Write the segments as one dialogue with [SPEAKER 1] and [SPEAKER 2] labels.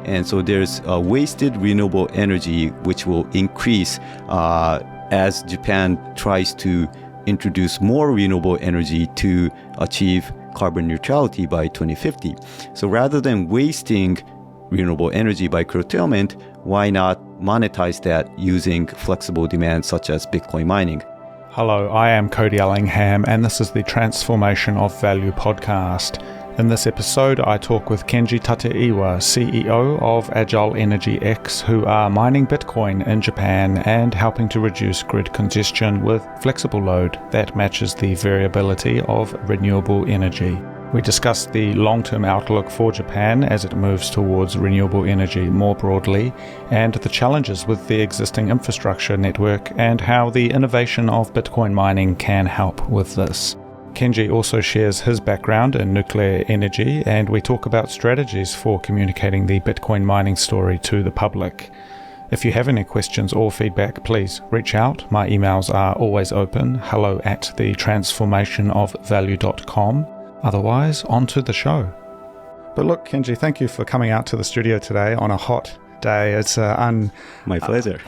[SPEAKER 1] And so there's wasted renewable energy, which will increase as Japan tries to introduce more renewable energy to achieve carbon neutrality by 2050. So rather than wasting renewable energy by curtailment, why not monetize that using flexible demand such as Bitcoin mining?
[SPEAKER 2] Hello, I am Cody Ellingham, and this is the Transformation of Value podcast. In this episode, I talk with Kenji Tateiwa, CEO of Agile AEGX, who are mining Bitcoin in Japan and helping to reduce grid congestion with flexible load that matches the variability of renewable energy. We discuss the long-term outlook for Japan as it moves towards renewable energy more broadly, and the challenges with the existing infrastructure network and how the innovation of Bitcoin mining can help with this. Kenji also shares his background in nuclear energy, and we talk about strategies for communicating the Bitcoin mining story to the public. If you have any questions or feedback, please reach out. My emails are always open, hello@thetransformationofvalue.com. Otherwise, on to the show. But look, Kenji, thank you for coming out to the studio today on a hot day. It's
[SPEAKER 1] my pleasure.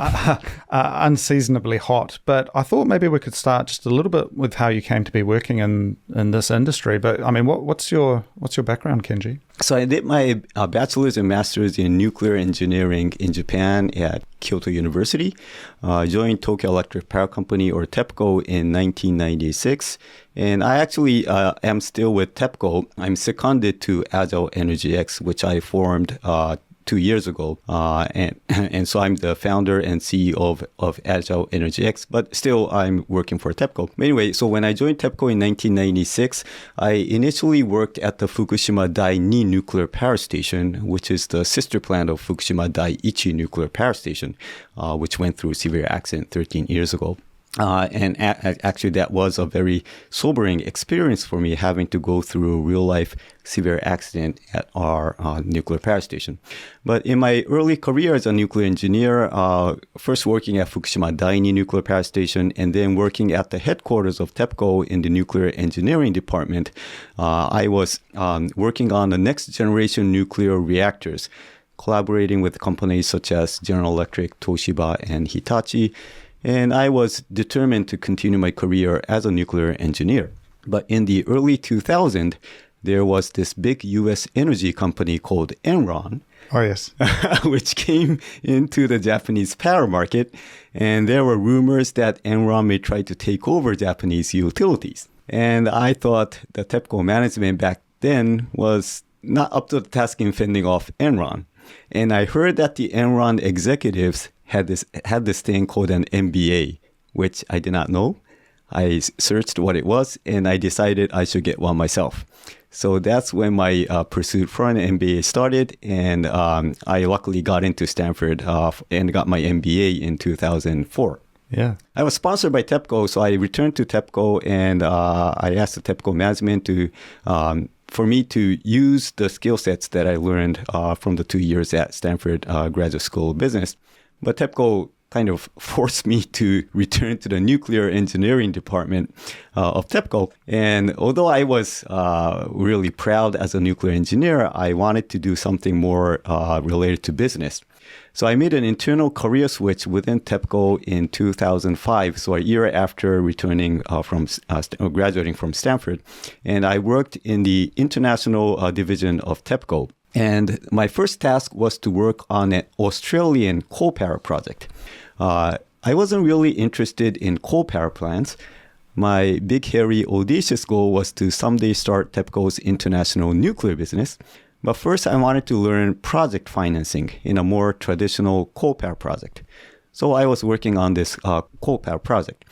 [SPEAKER 2] Unseasonably hot. But I thought maybe we could start just a little bit with how you came to be working in this industry. But I mean, what's your background, Kenji?
[SPEAKER 1] So I did my bachelor's and master's in nuclear engineering in Japan at Kyoto University. Joined Tokyo Electric Power Company, or TEPCO, in 1996. And I actually am still with TEPCO. I'm seconded to Agile AEGX, which I formed 2 years ago. And so I'm the founder and CEO of Agile AEGX, but still I'm working for TEPCO. Anyway, so when I joined TEPCO in 1996, I initially worked at the Fukushima Dai-2 nuclear power station, which is the sister plant of Fukushima Dai-1 nuclear power station, which went through a severe accident 13 years ago. And actually, that was a very sobering experience for me, having to go through a real-life severe accident at our nuclear power station. But in my early career as a nuclear engineer, first working at Fukushima Dai-2 nuclear power station, and then working at the headquarters of TEPCO in the nuclear engineering department, I was working on the next generation nuclear reactors, collaborating with companies such as General Electric, Toshiba, and Hitachi. And I was determined to continue my career as a nuclear engineer. But in the early 2000s, there was this big U.S. energy company called Enron.
[SPEAKER 2] Oh, yes.
[SPEAKER 1] Which came into the Japanese power market. And there were rumors that Enron may try to take over Japanese utilities. And I thought the TEPCO management back then was not up to the task in fending off Enron. And I heard that the Enron executives had this thing called an MBA, which I did not know. I searched what it was, and I decided I should get one myself. So that's when my pursuit for an MBA started, and I luckily got into Stanford and got my MBA in 2004.
[SPEAKER 2] Yeah.
[SPEAKER 1] I was sponsored by TEPCO, so I returned to TEPCO, and I asked the TEPCO management for me to use the skill sets that I learned from the 2 years at Stanford Graduate School of Business. But TEPCO kind of forced me to return to the nuclear engineering department of TEPCO. And although I was really proud as a nuclear engineer, I wanted to do something more related to business. So I made an internal career switch within TEPCO in 2005, so a year after returning graduating from Stanford. And I worked in the international division of TEPCO. And my first task was to work on an Australian coal power project. I wasn't really interested in coal power plants. My big, hairy, audacious goal was to someday start TEPCO's international nuclear business. But first, I wanted to learn project financing in a more traditional coal power project. So I was working on this coal power project.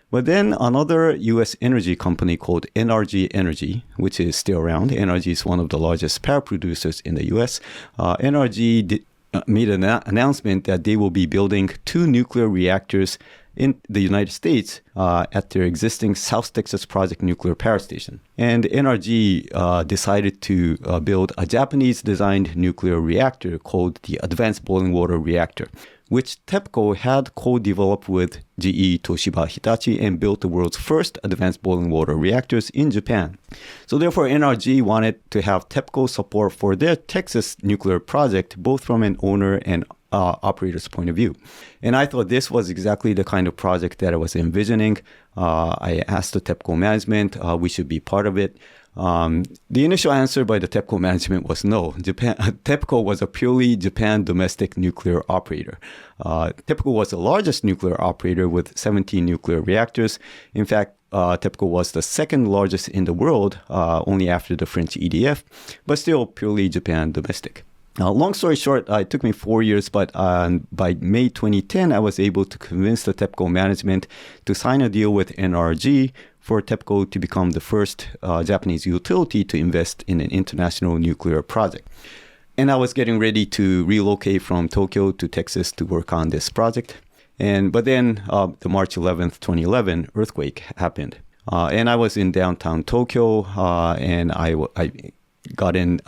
[SPEAKER 1] But then another U.S. energy company called NRG Energy, which is still around. NRG is one of the largest power producers in the U.S. NRG made an announcement that they will be building 2 nuclear reactors in the United States at their existing South Texas Project nuclear power station. And NRG decided to build a Japanese-designed nuclear reactor called the Advanced Boiling Water Reactor, which TEPCO had co-developed with GE, Toshiba, Hitachi, and built the world's first advanced boiling water reactors in Japan. So therefore, NRG wanted to have TEPCO support for their Texas nuclear project, both from an owner and operator's point of view. And I thought this was exactly the kind of project that I was envisioning. I asked the TEPCO management, we should be part of it. The initial answer by the TEPCO management was no. TEPCO was a purely Japan domestic nuclear operator. TEPCO was the largest nuclear operator with 17 nuclear reactors. In fact, TEPCO was the second largest in the world, only after the French EDF, but still purely Japan domestic. Long story short, it took me 4 years, but by May 2010, I was able to convince the TEPCO management to sign a deal with NRG for TEPCO to become the first Japanese utility to invest in an international nuclear project. And I was getting ready to relocate from Tokyo to Texas to work on this project. But then the March 11th, 2011 earthquake happened. And I was in downtown Tokyo, and I got in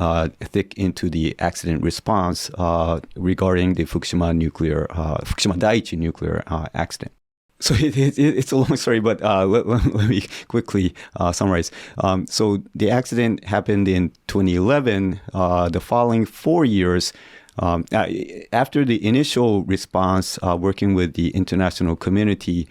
[SPEAKER 1] thick into the accident response regarding the Fukushima Daiichi nuclear accident. So it's a long story, but let me quickly summarize. So the accident happened in 2011. The following 4 years, after the initial response, working with the international community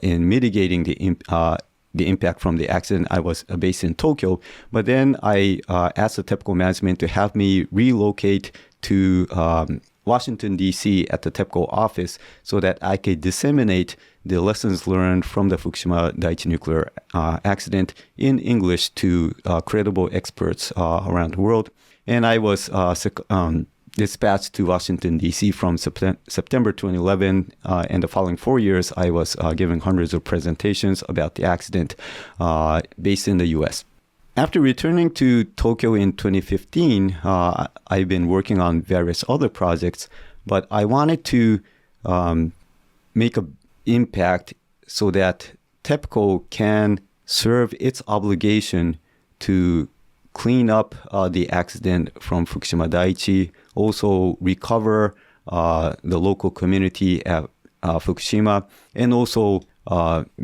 [SPEAKER 1] in mitigating the impact from the accident, I was based in Tokyo. But then I asked the TEPCO management to have me relocate to Washington, D.C. at the TEPCO office so that I could disseminate the lessons learned from the Fukushima Daiichi nuclear accident in English to credible experts around the world. And I was dispatched to Washington, D.C. from September 2011. And the following 4 years, I was giving hundreds of presentations about the accident based in the U.S. After returning to Tokyo in 2015, I've been working on various other projects, but I wanted to make an impact so that TEPCO can serve its obligation to clean up the accident from Fukushima Daiichi, also recover the local community at Fukushima, and also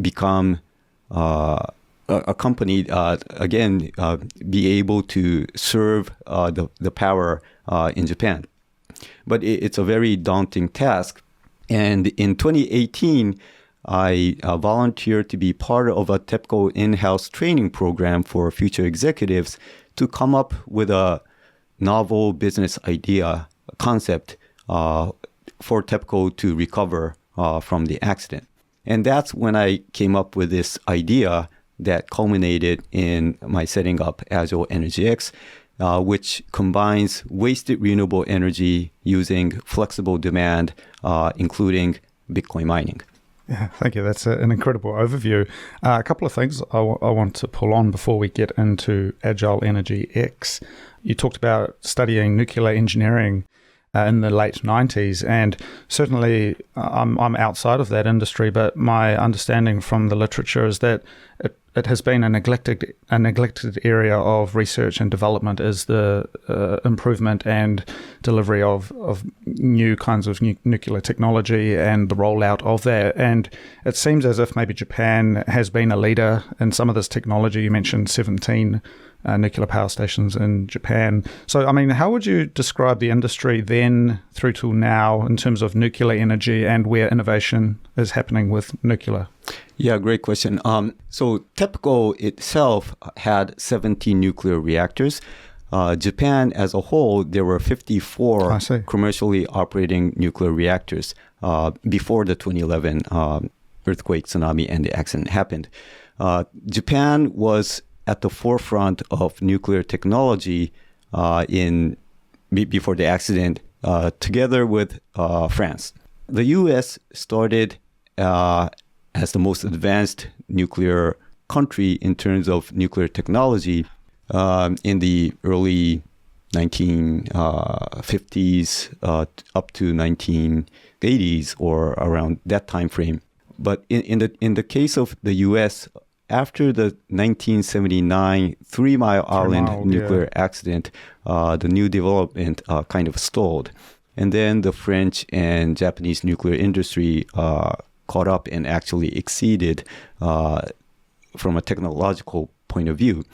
[SPEAKER 1] become a company, again, be able to serve the power in Japan. But it's a very daunting task. And in 2018, I volunteered to be part of a TEPCO in-house training program for future executives to come up with a novel business idea, concept for TEPCO to recover from the accident. And that's when I came up with this idea that culminated in my setting up Agile AEGX, which combines wasted renewable energy using flexible demand, including Bitcoin mining.
[SPEAKER 2] Yeah, thank you. That's an incredible overview. A couple of things I want to pull on before we get into Agile AEGX. You talked about studying nuclear engineering in the late 90s, and certainly I'm outside of that industry, but my understanding from the literature is that it has been a neglected area of research and development is the improvement and delivery of new kinds of nuclear technology and the rollout of that. And it seems as if maybe Japan has been a leader in some of this technology. You mentioned 17 nuclear power stations in Japan. So, I mean, how would you describe the industry then through to now in terms of nuclear energy and where innovation is happening with nuclear?
[SPEAKER 1] Yeah, great question. So TEPCO itself had 17 nuclear reactors. Japan as a whole, there were 54 commercially operating nuclear reactors before the 2011 earthquake, tsunami, and the accident happened. Japan was at the forefront of nuclear technology before the accident, together with France. The U.S. started as the most advanced nuclear country in terms of nuclear technology in the early 1950s up to 1980s or around that time frame. But in the case of the U.S., after the 1979 Three Mile Island nuclear accident, the new development kind of stalled. And then the French and Japanese nuclear industry caught up and actually exceeded from a technological point of view.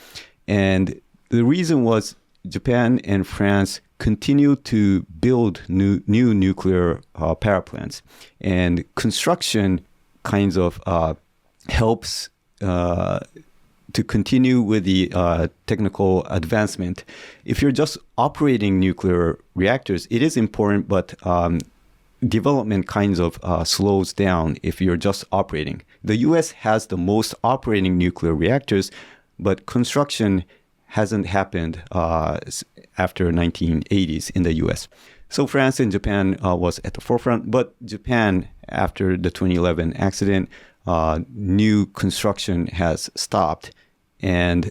[SPEAKER 1] And the reason was Japan and France continued to build new nuclear power plants. And construction kinds of helps to continue with the technical advancement. If you're just operating nuclear reactors, it is important, but development kinds of slows down if you're just operating. The U.S. has the most operating nuclear reactors, but construction hasn't happened after 1980s in the U.S. So France and Japan was at the forefront, but Japan, after the 2011 accident, new construction has stopped, and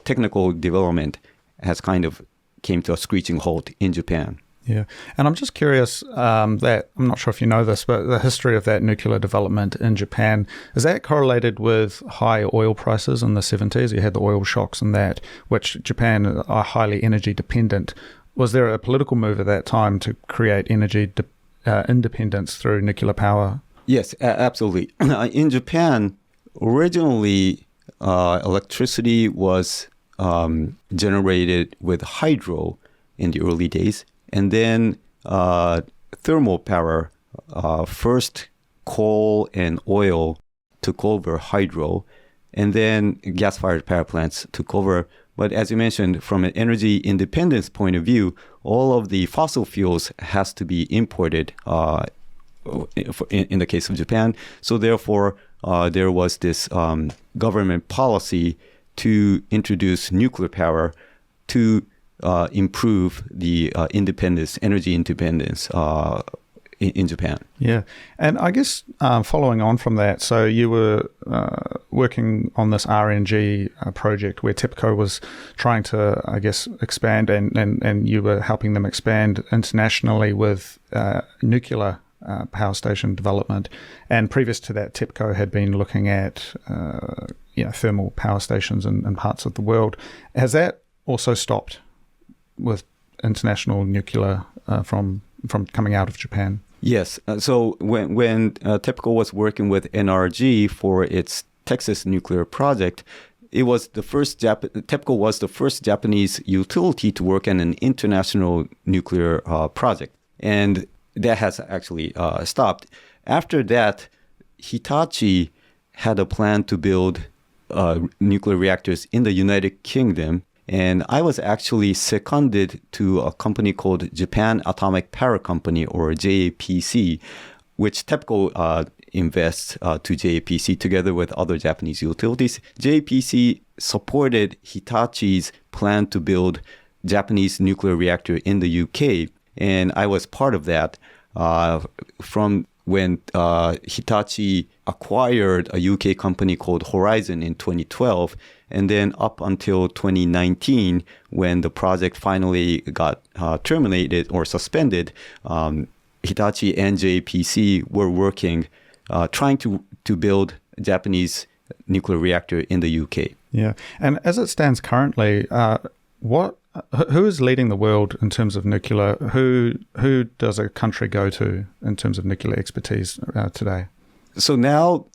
[SPEAKER 1] technical development has kind of came to a screeching halt in Japan.
[SPEAKER 2] Yeah. And I'm just curious that, I'm not sure if you know this, but the history of that nuclear development in Japan, is that correlated with high oil prices in the 70s? You had the oil shocks and that, which Japan are highly energy dependent. Was there a political move at that time to create energy independence through nuclear power?
[SPEAKER 1] Yes, absolutely. In Japan, originally, electricity was generated with hydro in the early days. And then thermal power, first coal and oil took over hydro, and then gas-fired power plants took over. But as you mentioned, from an energy independence point of view, all of the fossil fuels has to be imported in the case of Japan. So therefore, there was this government policy to introduce nuclear power to improve the energy independence in Japan.
[SPEAKER 2] Yeah. And I guess following on from that, so you were working on this RNG project where TEPCO was trying to, I guess, expand and you were helping them expand internationally with nuclear power station development. And previous to that, TEPCO had been looking at thermal power stations in parts of the world. Has that also stopped with international nuclear from coming out of Japan?
[SPEAKER 1] Yes. So when TEPCO was working with NRG for its Texas nuclear project, it was the first TEPCO was the first Japanese utility to work on an international nuclear project, and that has actually stopped. After that, Hitachi had a plan to build nuclear reactors in the United Kingdom. And I was actually seconded to a company called Japan Atomic Power Company, or JAPC, which TEPCO invests to JAPC together with other Japanese utilities. JAPC supported Hitachi's plan to build Japanese nuclear reactor in the UK, and I was part of that from when Hitachi acquired a UK company called Horizon in 2012, and then up until 2019, when the project finally got terminated or suspended, Hitachi and JPC were working, trying to build a Japanese nuclear reactor in the UK.
[SPEAKER 2] Yeah, and as it stands currently, who is leading the world in terms of nuclear? Who does a country go to in terms of nuclear expertise today?
[SPEAKER 1] So now,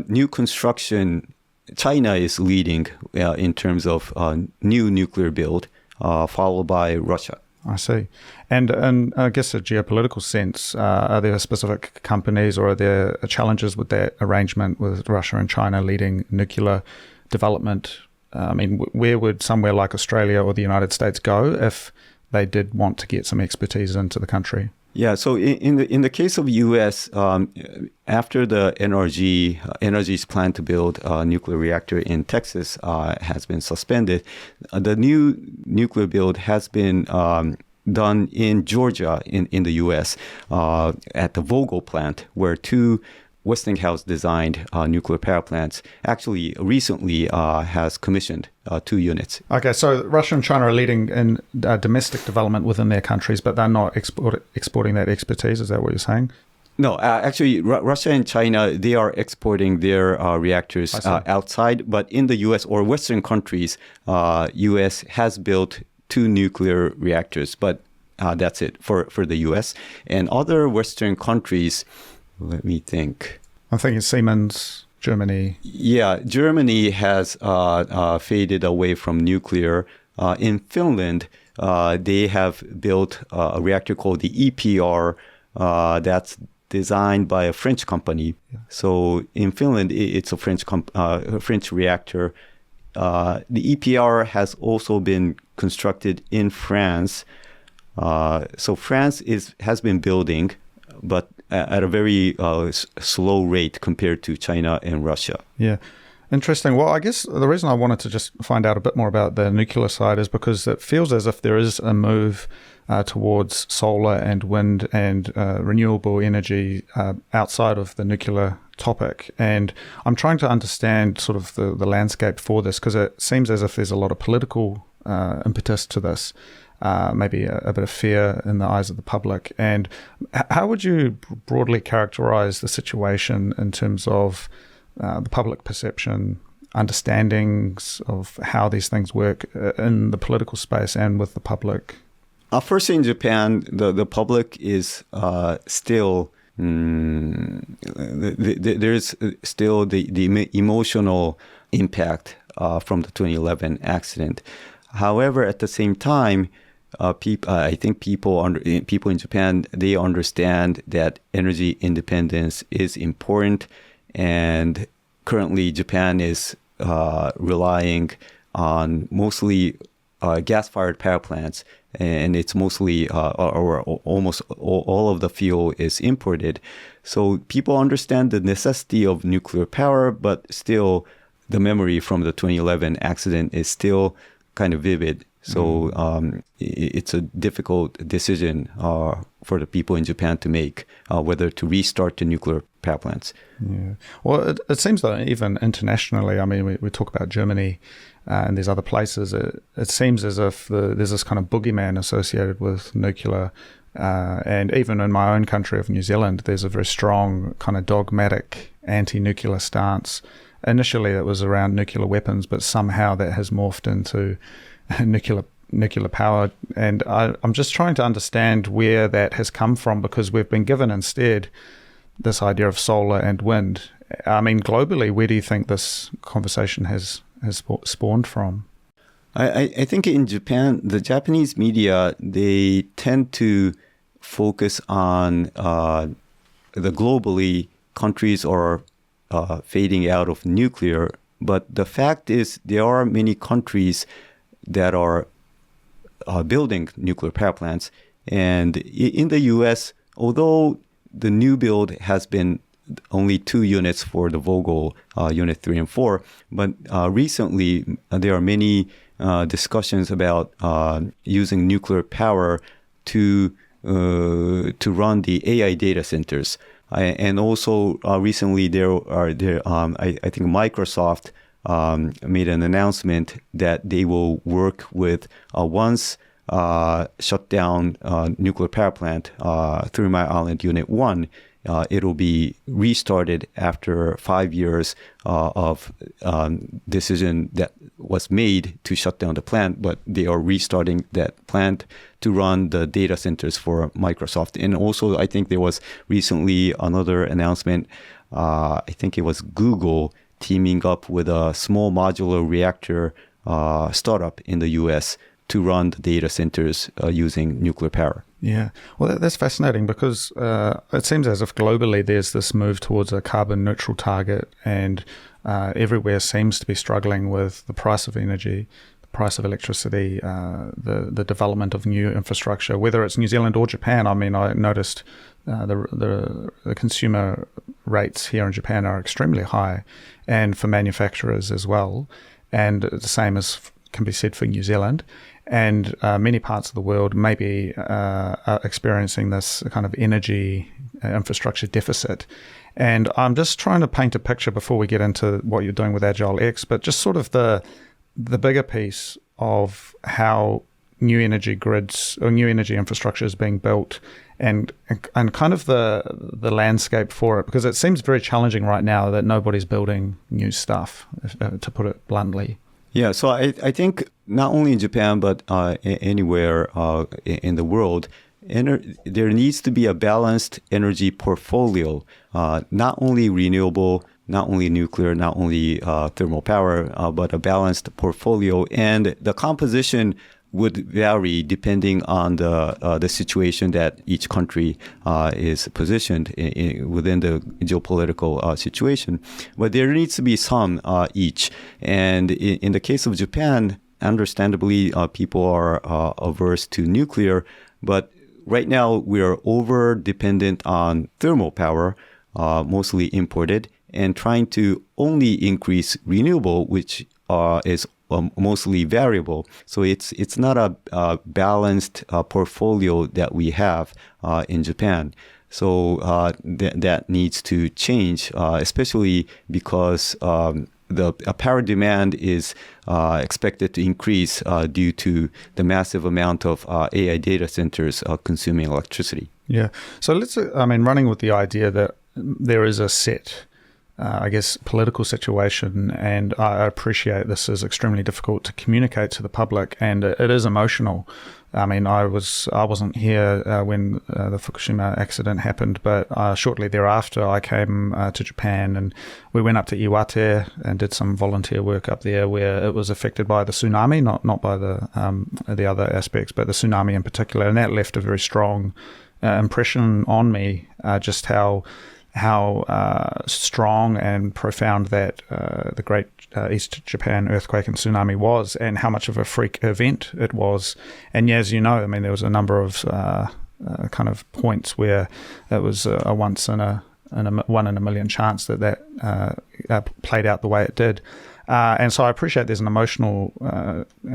[SPEAKER 1] new construction, China is leading in terms of new nuclear build, followed by Russia.
[SPEAKER 2] I see. And I guess a geopolitical sense, are there specific companies or are there challenges with that arrangement with Russia and China leading nuclear development? I mean, where would somewhere like Australia or the United States go if they did want to get some expertise into the country?
[SPEAKER 1] Yeah, so in the case of U.S., after the NRG's plan to build a nuclear reactor in Texas has been suspended, the new nuclear build has been done in Georgia in the U.S. At the Vogtle plant, where two Westinghouse designed nuclear power plants actually recently has commissioned 2 units.
[SPEAKER 2] Okay, so Russia and China are leading in domestic development within their countries, but they're not exporting that expertise. Is that what you're saying?
[SPEAKER 1] No, actually, Russia and China, they are exporting their reactors outside. But in the U.S. or Western countries, U.S. has built 2 nuclear reactors. But that's it for the U.S. And other Western countries, let me think.
[SPEAKER 2] I'm thinking Siemens, Germany.
[SPEAKER 1] Yeah, Germany has faded away from nuclear. In Finland, they have built a reactor called the EPR that's designed by a French company. Yeah. So in Finland, it's a French reactor. The EPR has also been constructed in France. So France has been building, but at a very slow rate compared to China and Russia.
[SPEAKER 2] Yeah. Interesting. Well, I guess the reason I wanted to just find out a bit more about the nuclear side is because it feels as if there is a move towards solar and wind and renewable energy outside of the nuclear topic. And I'm trying to understand sort of the landscape for this, because it seems as if there's a lot of political impetus to this, maybe a bit of fear in the eyes of the public. And how would you broadly characterize the situation in terms of the public perception, understandings of how these things work in the political space and with the public?
[SPEAKER 1] First, in Japan, the public is still there's still the emotional impact from the 2011 accident. However, at the same time, I think people in Japan, they understand that energy independence is important, and currently Japan is relying on mostly gas-fired power plants, and it's mostly or almost all of the fuel is imported. So people understand the necessity of nuclear power, but still the memory from the 2011 accident is still kind of vivid. So it's a difficult decision for the people in Japan to make, whether to restart the nuclear power plants.
[SPEAKER 2] Yeah. Well, it seems that even internationally, I mean, we talk about Germany and there's other places, it seems as if there's this kind of boogeyman associated with nuclear. And even in my own country of New Zealand, there's a very strong kind of dogmatic anti-nuclear stance. Initially, it was around nuclear weapons, but somehow that has morphed into nuclear power. And I'm just trying to understand where that has come from, because we've been given instead this idea of solar and wind. I mean, globally, where do you think this conversation has spawned from?
[SPEAKER 1] I think in Japan, the Japanese media, they tend to focus on the globally countries are fading out of nuclear. But the fact is there are many countries that are building nuclear power plants. And in the U.S., although the new build has been only 2 units for the Vogtle Unit 3 and 4, but recently there are many discussions about using nuclear power to run the AI data centers. And also recently I think Microsoft made an announcement that they will work with once shut down nuclear power plant, 3 Mile Island Unit 1. It'll be restarted after 5 years of decision that was made to shut down the plant, but they are restarting that plant to run the data centers for Microsoft. And also, I think there was recently another announcement, I think it was Google teaming up with a small modular reactor startup in the U.S. to run the data centers using nuclear power.
[SPEAKER 2] Yeah, well, that's fascinating, because it seems as if globally there's this move towards a carbon neutral target, and everywhere seems to be struggling with the price of energy, the price of electricity, the development of new infrastructure, whether it's New Zealand or Japan. I mean, I noticed the consumer rates here in Japan are extremely high, and for manufacturers as well, and the same as can be said for New Zealand. And many parts of the world maybe are experiencing this kind of energy infrastructure deficit. And I'm just trying to paint a picture before we get into what you're doing with AgileX, but just sort of the bigger piece of how new energy grids or new energy infrastructure is being built, and kind of the landscape for it? Because it seems very challenging right now that nobody's building new stuff, to put it bluntly.
[SPEAKER 1] Yeah, so I think not only in Japan, but anywhere in the world, there needs to be a balanced energy portfolio, not only renewable, not only nuclear, not only thermal power, but a balanced portfolio. And the composition would vary depending on the situation that each country is positioned within the geopolitical situation. But there needs to be some each. And in the case of Japan, understandably, people are averse to nuclear. But right now, we are over-dependent on thermal power, mostly imported, and trying to only increase renewable, which is mostly variable. So it's not a balanced portfolio that we have in Japan. So that needs to change, especially because the power demand is expected to increase due to the massive amount of AI data centers consuming electricity.
[SPEAKER 2] Yeah. So running with the idea that there is a set political situation, and I appreciate this is extremely difficult to communicate to the public, and it is emotional. I mean, I wasn't here when the Fukushima accident happened, but shortly thereafter, I came to Japan, and we went up to Iwate and did some volunteer work up there, where it was affected by the tsunami, not by the other aspects, but the tsunami in particular, and that left a very strong impression on me, just how strong and profound that the Great East Japan earthquake and tsunami was, and how much of a freak event it was. And as you know, I mean, there was a number of kind of points where it was a once in a 1 in a million chance that played out the way it did. And so I appreciate there's an emotional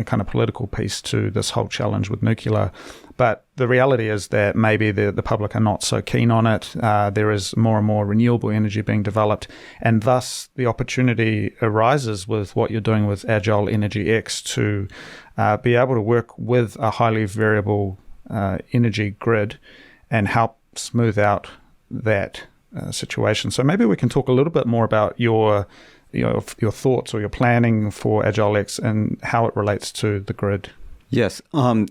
[SPEAKER 2] kind of political piece to this whole challenge with nuclear. But the reality is that maybe the public are not so keen on it. There is more and more renewable energy being developed. And thus the opportunity arises with what you're doing with Agile AEGX to be able to work with a highly variable energy grid and help smooth out that situation. So maybe we can talk a little bit more about your thoughts or your planning for AgileX and how it relates to the grid.
[SPEAKER 1] Yes.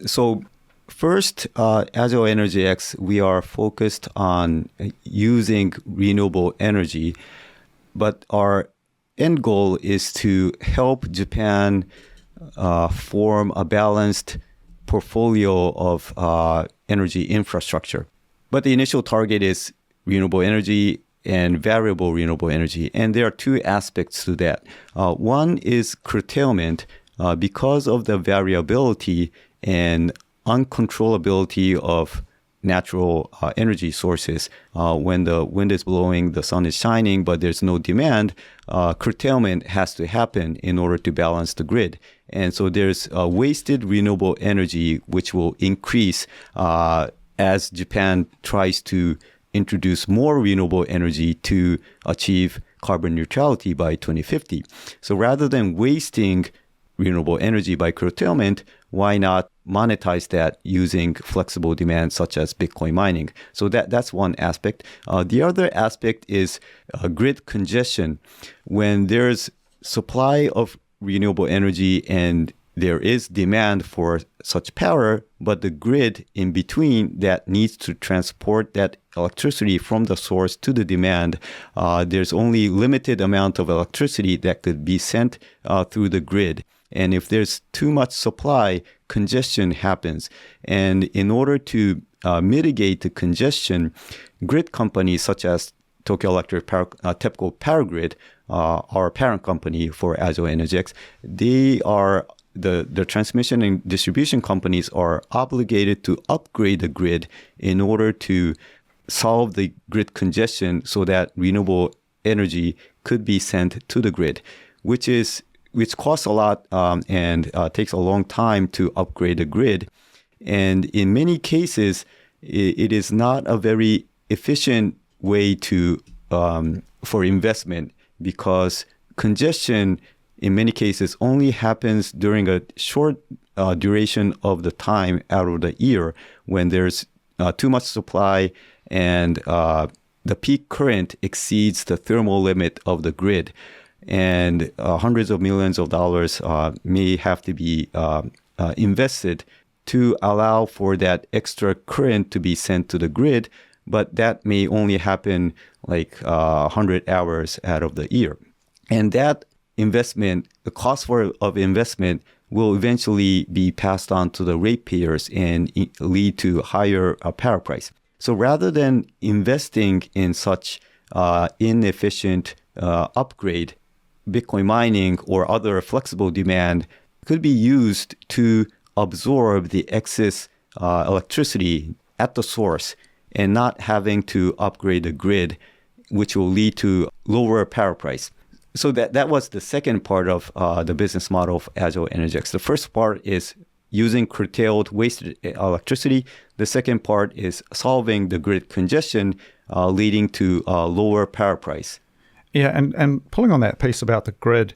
[SPEAKER 1] So first, Agile AEGX, we are focused on using renewable energy, but our end goal is to help Japan form a balanced portfolio of energy infrastructure. But the initial target is renewable energy and variable renewable energy. And there are two aspects to that. One is curtailment. Because of the variability and uncontrollability of natural energy sources, when the wind is blowing, the sun is shining, but there's no demand, curtailment has to happen in order to balance the grid. And so there's wasted renewable energy, which will increase as Japan tries to introduce more renewable energy to achieve carbon neutrality by 2050. So rather than wasting renewable energy by curtailment, why not monetize that using flexible demand such as Bitcoin mining? So that's one aspect. The other aspect is grid congestion. When there's supply of renewable energy and there is demand for such power, but the grid in between that needs to transport that electricity from the source to the demand, there's only limited amount of electricity that could be sent through the grid. And if there's too much supply, congestion happens. And in order to mitigate the congestion, grid companies such as Tokyo Electric Power, TEPCO Power Grid, our parent company for Agile AEGX, they are the transmission and distribution companies are obligated to upgrade the grid in order to solve the grid congestion so that renewable energy could be sent to the grid, which costs a lot and takes a long time to upgrade the grid. And in many cases, it is not a very efficient way to for investment, because congestion in many cases only happens during a short duration of the time out of the year when there's too much supply and the peak current exceeds the thermal limit of the grid. And hundreds of millions of dollars may have to be invested to allow for that extra current to be sent to the grid, but that may only happen like 100 hours out of the year. And that investment, the cost of investment will eventually be passed on to the ratepayers and lead to higher power price. So rather than investing in such inefficient upgrade, Bitcoin mining or other flexible demand could be used to absorb the excess electricity at the source and not having to upgrade the grid, which will lead to lower power price. So that was the second part of the business model of Agile AEGX. The first part is using curtailed wasted electricity. The second part is solving the grid congestion, leading to lower power price.
[SPEAKER 2] Yeah, and pulling on that piece about the grid,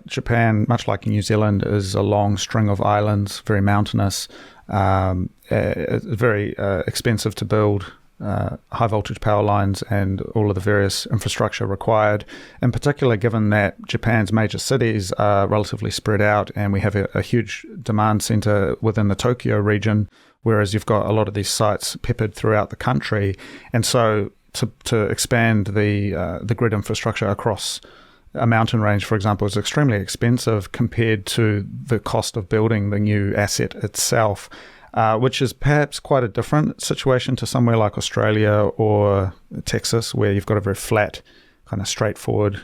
[SPEAKER 2] Japan, much like New Zealand, is a long string of islands, very mountainous, very expensive to build, high voltage power lines and all of the various infrastructure required. In particular, given that Japan's major cities are relatively spread out and we have a huge demand center within the Tokyo region, whereas you've got a lot of these sites peppered throughout the country. And so to expand the grid infrastructure across a mountain range, for example, is extremely expensive compared to the cost of building the new asset itself, which is perhaps quite a different situation to somewhere like Australia or Texas, where you've got a very flat, kind of straightforward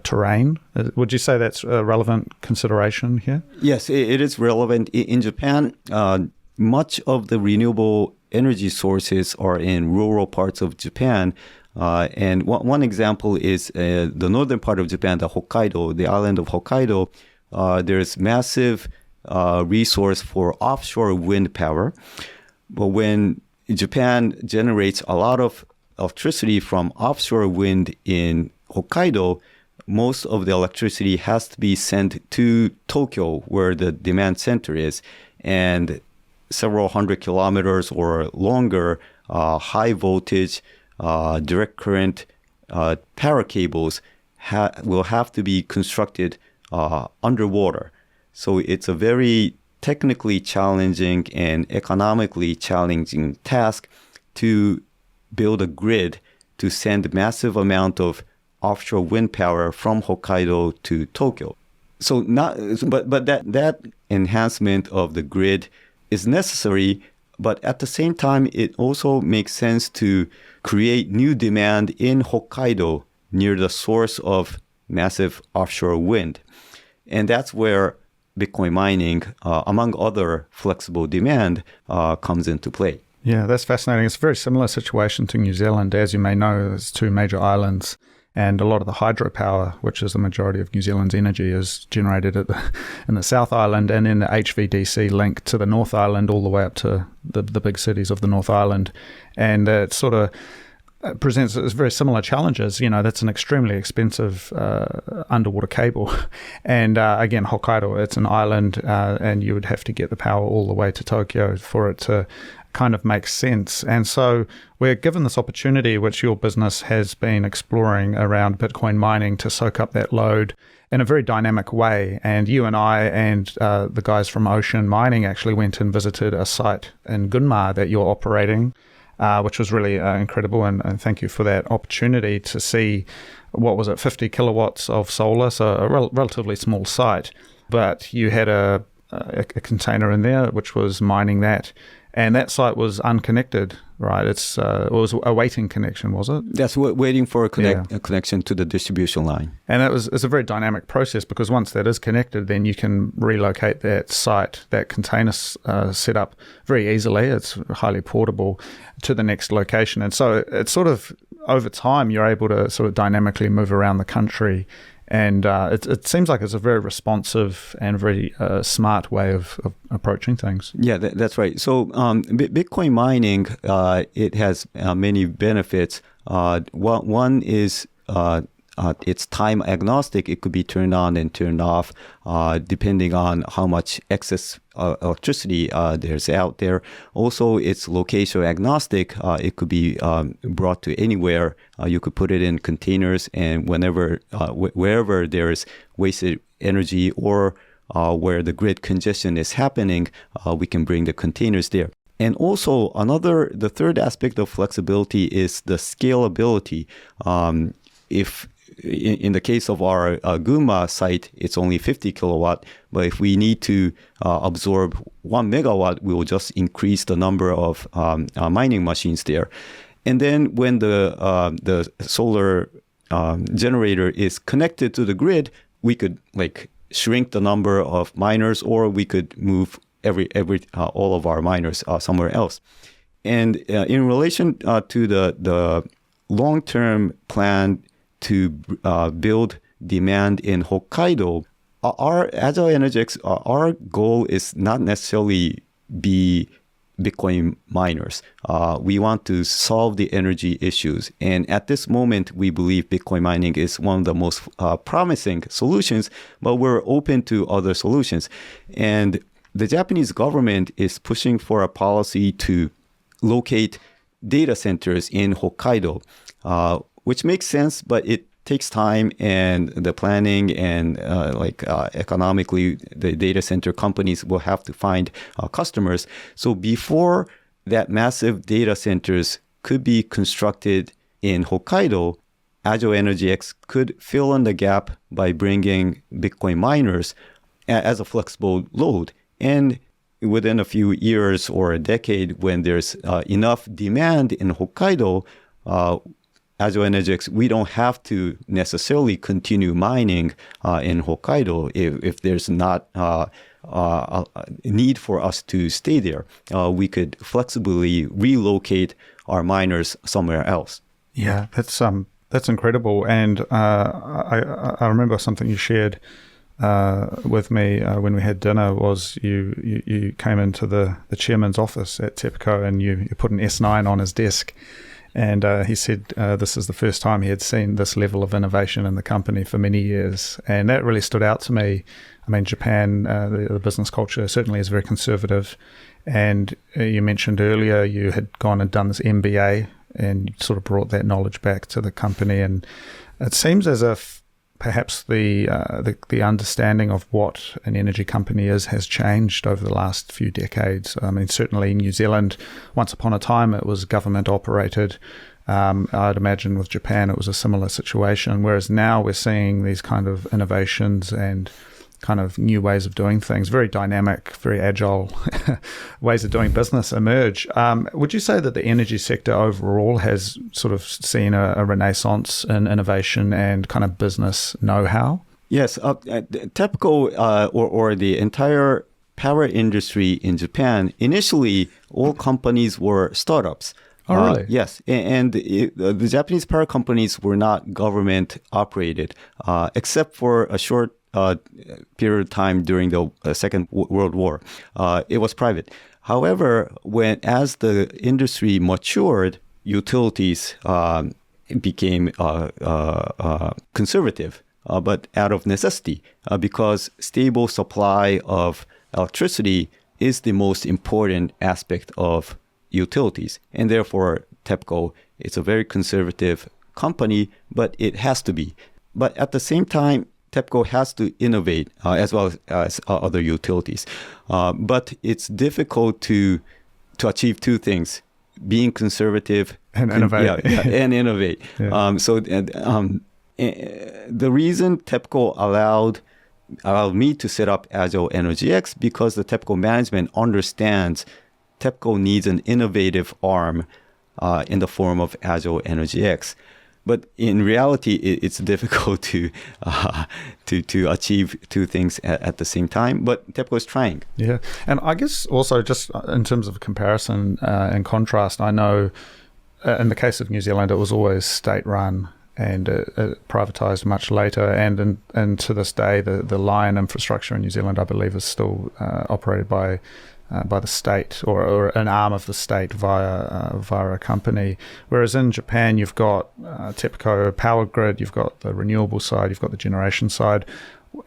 [SPEAKER 2] terrain. Would you say that's a relevant consideration here?
[SPEAKER 1] Yes, it is relevant. In Japan, much of the renewable energy sources are in rural parts of Japan. And one example is the northern part of Japan, the Hokkaido, the island of Hokkaido. There's massive resource for offshore wind power. But when Japan generates a lot of electricity from offshore wind in Hokkaido, most of the electricity has to be sent to Tokyo, where the demand center is. And several hundred kilometers or longer, high voltage, direct current power cables will have to be constructed underwater. So it's a very technically challenging and economically challenging task to build a grid to send massive amount of offshore wind power from Hokkaido to Tokyo. So but that enhancement of the grid is necessary, but at the same time, it also makes sense to create new demand in Hokkaido near the source of massive offshore wind. And that's where Bitcoin mining, among other flexible demand, comes into play.
[SPEAKER 2] Yeah, that's fascinating. It's a very similar situation to New Zealand. As you may know, there's two major islands, and a lot of the hydropower, which is the majority of New Zealand's energy, is generated in the South Island, and then the HVDC link to the North Island all the way up to the big cities of the North Island. And it sort of presents very similar challenges. You know, that's an extremely expensive underwater cable. And again, Hokkaido, it's an island, and you would have to get the power all the way to Tokyo for it to kind of makes sense. And so we're given this opportunity, which your business has been exploring around Bitcoin mining, to soak up that load in a very dynamic way. And you and I and the guys from Ocean Mining actually went and visited a site in Gunma that you're operating, which was really incredible. And thank you for that opportunity to see, 50 kilowatts of solar, so a relatively small site. But you had a container in there which was mining that. And that site was unconnected, right? It was awaiting connection, was it?
[SPEAKER 1] That's waiting for a connection to the distribution line.
[SPEAKER 2] And it's a very dynamic process, because once that is connected, then you can relocate that site, that container setup very easily. It's highly portable to the next location. And so it's sort of, over time, you're able to sort of dynamically move around the country. And it seems like it's a very responsive and very smart way of approaching things.
[SPEAKER 1] Yeah, that's right. So Bitcoin mining, it has many benefits. One is it's time agnostic. It could be turned on and turned off depending on how much excess electricity there's out there. Also, it's location agnostic. It could be brought to anywhere. You could put it in containers, and wherever there is wasted energy or where the grid congestion is happening, we can bring the containers there. And also the third aspect of flexibility is the scalability. If in the case of our Gunma site, it's only 50 kilowatt, but if we need to absorb 1 megawatt, we will just increase the number of mining machines there. And then when the solar generator is connected to the grid, we could shrink the number of miners, or we could move all of our miners somewhere else. And in relation to the long-term plan to build demand in Hokkaido, our Agile AEGX, our goal is not necessarily be Bitcoin miners. We want to solve the energy issues. And at this moment, we believe Bitcoin mining is one of the most promising solutions, but we're open to other solutions. And the Japanese government is pushing for a policy to locate data centers in Hokkaido, which makes sense, but it takes time, and the planning and economically, the data center companies will have to find customers. So before that massive data centers could be constructed in Hokkaido, Agile AEGX could fill in the gap by bringing Bitcoin miners as a flexible load. And within a few years or a decade, when there's enough demand in Hokkaido, Agile AEGX, we don't have to necessarily continue mining in Hokkaido if there's not a need for us to stay there. We could flexibly relocate our miners somewhere else.
[SPEAKER 2] Yeah, that's incredible. And I remember something you shared with me when we had dinner was you came into the chairman's office at TEPCO, and you put an S9 on his desk. And he said this is the first time he had seen this level of innovation in the company for many years. And that really stood out to me. I mean, Japan, the business culture certainly is very conservative. And you mentioned earlier you had gone and done this MBA and sort of brought that knowledge back to the company. And it seems as if perhaps the understanding of what an energy company is has changed over the last few decades. I mean, certainly in New Zealand, once upon a time, it was government operated. I'd imagine with Japan, it was a similar situation, whereas now we're seeing these kind of innovations and kind of new ways of doing things, very dynamic, very agile ways of doing business emerge. Would you say that the energy sector overall has sort of seen a renaissance in innovation and kind of business know-how?
[SPEAKER 1] Yes, TEPCO or the entire power industry in Japan, initially all companies were startups.
[SPEAKER 2] Oh, really?
[SPEAKER 1] Yes. And the Japanese power companies were not government operated, except for a short period of time during the Second World War. It was private. However, as the industry matured, utilities became conservative, but out of necessity, because stable supply of electricity is the most important aspect of utilities. And therefore, TEPCO is a very conservative company, but it has to be. But at the same time, TEPCO has to innovate as well as other utilities. But it's difficult to achieve two things: being conservative
[SPEAKER 2] and innovate.
[SPEAKER 1] And innovate.
[SPEAKER 2] Yeah.
[SPEAKER 1] The reason TEPCO allowed me to set up Agile AEGX, because the TEPCO management understands TEPCO needs an innovative arm in the form of Agile AEGX. But in reality, it's difficult to achieve two things at the same time. But TEPCO is trying.
[SPEAKER 2] Yeah, and I guess also just in terms of comparison and contrast, I know in the case of New Zealand, it was always state-run and it privatised much later. And to this day, the line infrastructure in New Zealand, I believe, is still operated by by the state or an arm of the state via a company. Whereas in Japan, you've got TEPCO power grid, you've got the renewable side, you've got the generation side.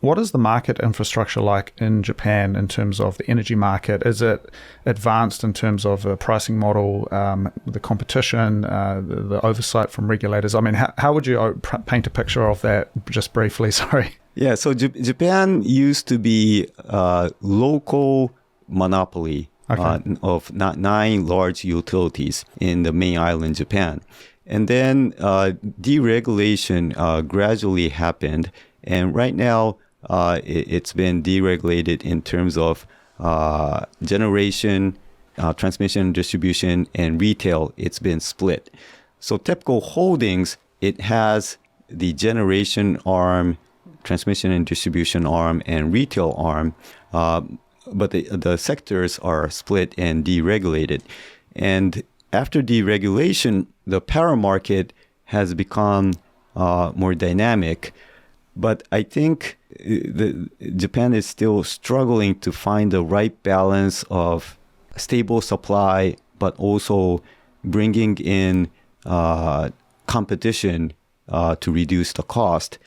[SPEAKER 2] What is the market infrastructure like in Japan in terms of the energy market? Is it advanced in terms of the pricing model, the competition, the oversight from regulators? I mean, how would you paint a picture of that just briefly? Sorry.
[SPEAKER 1] Yeah, so Japan used to be a local monopoly of 9 large utilities in the main island, Japan. And then deregulation gradually happened. And right now, it's been deregulated in terms of generation, transmission, distribution, and retail. It's been split. So TEPCO Holdings, it has the generation arm, transmission and distribution arm, and retail arm. But the sectors are split and deregulated. And after deregulation, the power market has become more dynamic. But I think Japan is still struggling to find the right balance of stable supply, but also bringing in competition to reduce the cost.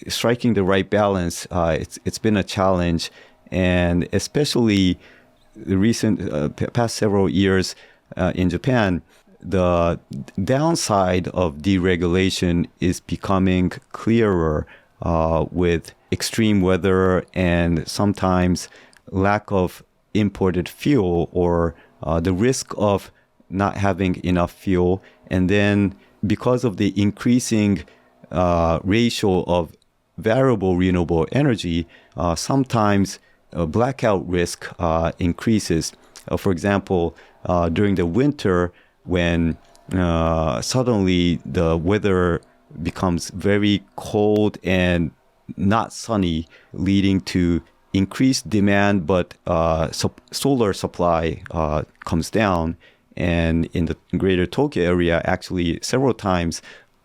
[SPEAKER 1] Striking the right balance, it's been a challenge, and especially the past several years in Japan, the downside of deregulation is becoming clearer. With extreme weather and sometimes lack of imported fuel or the risk of not having enough fuel. And then because of the increasing ratio of variable renewable energy, sometimes blackout risk increases. For example, during the winter when suddenly the weather becomes very cold and not sunny, leading to increased demand, but solar supply comes down. And in the greater Tokyo area, actually several times,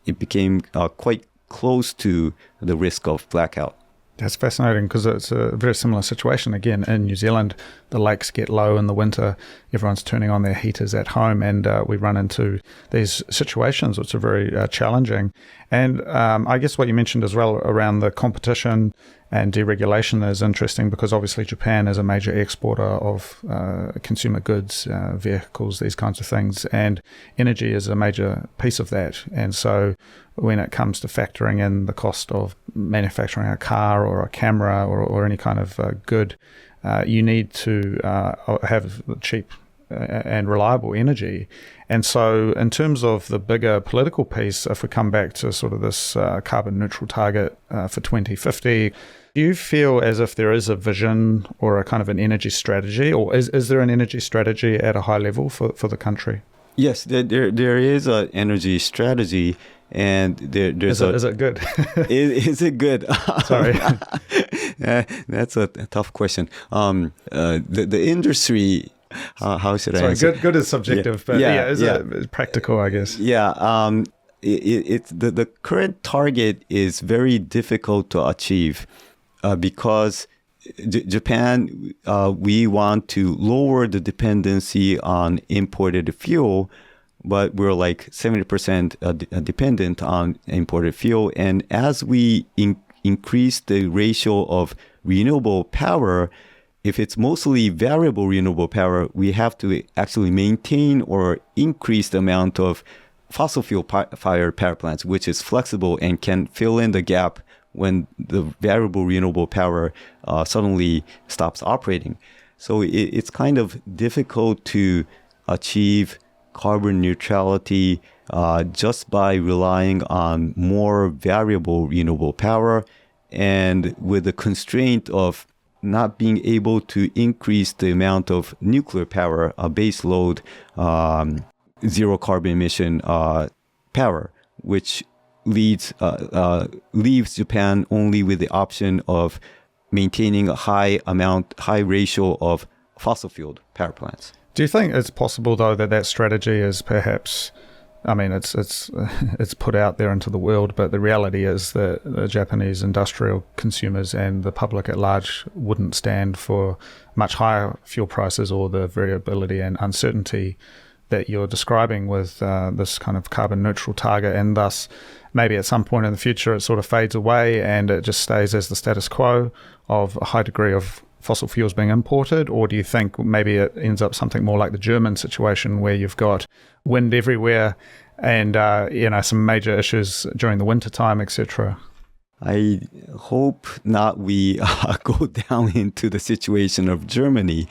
[SPEAKER 1] it became quite close to the risk of blackout.
[SPEAKER 2] That's fascinating because it's a very similar situation. Again, in New Zealand, the lakes get low in the winter. Everyone's turning on their heaters at home, and we run into these situations which are very challenging. And I guess what you mentioned as well around the competition and deregulation is interesting because obviously Japan is a major exporter of consumer goods, vehicles, these kinds of things, and energy is a major piece of that. And so when it comes to factoring in the cost of manufacturing a car or a camera or any kind of good, you need to have cheap and reliable energy. And so in terms of the bigger political piece, if we come back to sort of this carbon neutral target for 2050, do you feel as if there is a vision or a kind of an energy strategy, or is there an energy strategy at a high level for the country? Yes,
[SPEAKER 1] there is an energy strategy. And there's
[SPEAKER 2] is it good?
[SPEAKER 1] Is it good?
[SPEAKER 2] Sorry,
[SPEAKER 1] that's a tough question. The industry, how should I answer?
[SPEAKER 2] Good is subjective, but it practical, I guess?
[SPEAKER 1] Yeah, it's the current target is very difficult to achieve because Japan, we want to lower the dependency on imported fuel. But we're like 70% dependent on imported fuel. And as we increase the ratio of renewable power, if it's mostly variable renewable power, we have to actually maintain or increase the amount of fossil fuel fired power plants, which is flexible and can fill in the gap when the variable renewable power suddenly stops operating. So it's kind of difficult to achieve carbon neutrality just by relying on more variable renewable power, and with the constraint of not being able to increase the amount of nuclear power, base load, zero carbon emission power, which leaves Japan only with the option of maintaining a high ratio of fossil fueled power plants.
[SPEAKER 2] Do you think it's possible, though, that strategy is perhaps I mean, it's put out there into the world, but the reality is that the Japanese industrial consumers and the public at large wouldn't stand for much higher fuel prices or the variability and uncertainty that you're describing with this kind of carbon neutral target, and thus maybe at some point in the future it sort of fades away and it just stays as the status quo of a high degree of fossil fuels being imported? Or do you think maybe it ends up something more like the German situation where you've got wind everywhere and some major issues during the winter time, etc.?
[SPEAKER 1] I hope not we go down into the situation of Germany,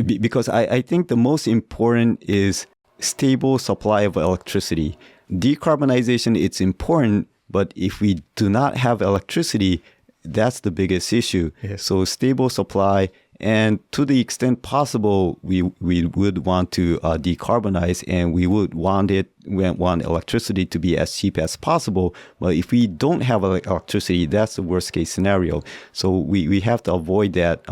[SPEAKER 1] because I think the most important is stable supply of electricity. Decarbonization, it's important, but if we do not have electricity, that's the biggest issue.
[SPEAKER 2] Yes.
[SPEAKER 1] So stable supply, and to the extent possible, we would want to decarbonize, and we would want electricity to be as cheap as possible. But if we don't have electricity, that's the worst case scenario. So we have to avoid that.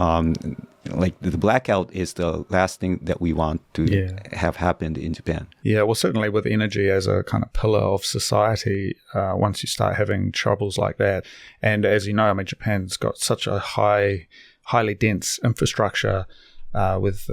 [SPEAKER 1] Like the blackout is the last thing that we want to have happened in Japan.
[SPEAKER 2] Yeah, well, certainly with energy as a kind of pillar of society, once you start having troubles like that, and as you know, I mean, Japan's got such a highly dense infrastructure with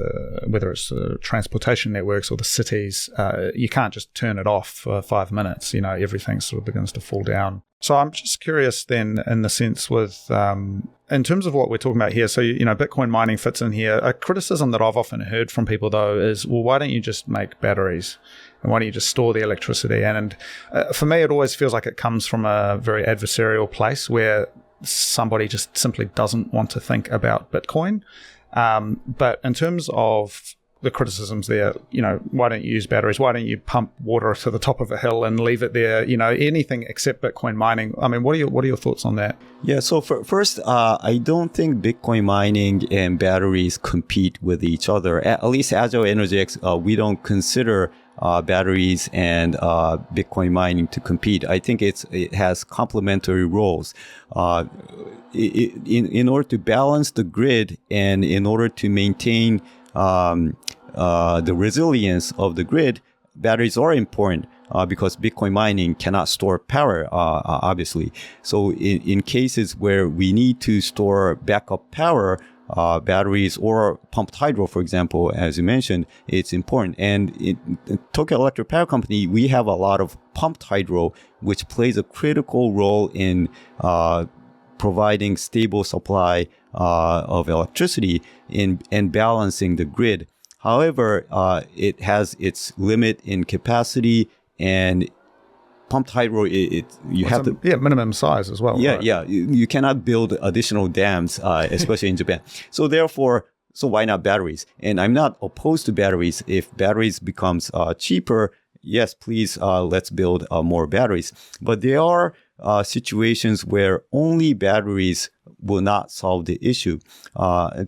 [SPEAKER 2] whether it's the transportation networks or the cities, you can't just turn it off for 5 minutes. Everything sort of begins to fall down. So I'm just curious then, in the sense with, in terms of what we're talking about here, so, Bitcoin mining fits in here. A criticism that I've often heard from people, though, is, well, why don't you just make batteries? And why don't you just store the electricity? And for me, it always feels like it comes from a very adversarial place where somebody just simply doesn't want to think about Bitcoin. But in terms of the criticisms there, why don't you use batteries? Why don't you pump water to the top of a hill and leave it there? Anything except Bitcoin mining. I mean, what are your thoughts on that?
[SPEAKER 1] Yeah. So first, I don't think Bitcoin mining and batteries compete with each other. At least Agile AEGX, we don't consider batteries and Bitcoin mining to compete. I think it has complementary roles. In order to balance the grid and in order to maintain the resilience of the grid, batteries are important because Bitcoin mining cannot store power, obviously. So in cases where we need to store backup power, batteries or pumped hydro, for example, as you mentioned, it's important. And in Tokyo Electric Power Company, we have a lot of pumped hydro, which plays a critical role in providing stable supply of electricity and balancing the grid. However, it has its limit in capacity, and pumped hydro,
[SPEAKER 2] minimum size as well.
[SPEAKER 1] Yeah,
[SPEAKER 2] right?
[SPEAKER 1] yeah. You cannot build additional dams, especially in Japan. So therefore, why not batteries? And I'm not opposed to batteries. If batteries becomes cheaper, yes, please, let's build more batteries. But there are situations where only batteries will not solve the issue.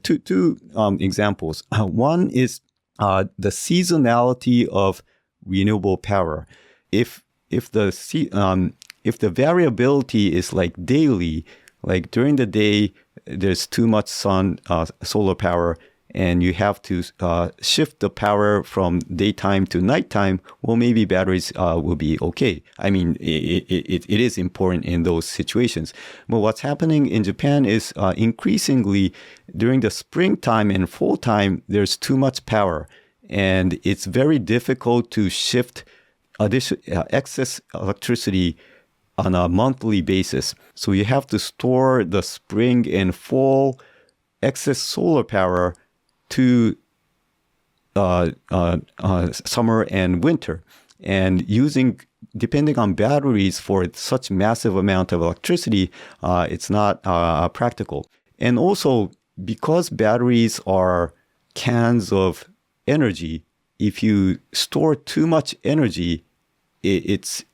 [SPEAKER 1] Two examples. One is the seasonality of renewable power. If the variability is like daily, like during the day there's too much solar power, and you have to shift the power from daytime to nighttime, well, maybe batteries will be okay. I mean, it is important in those situations. But what's happening in Japan is increasingly during the springtime and fall time, there's too much power. And it's very difficult to shift excess electricity on a monthly basis. So you have to store the spring and fall excess solar power to summer and winter, and depending on batteries for such massive amount of electricity, it's not practical. And also, because batteries are cans of energy, if you store too much energy, it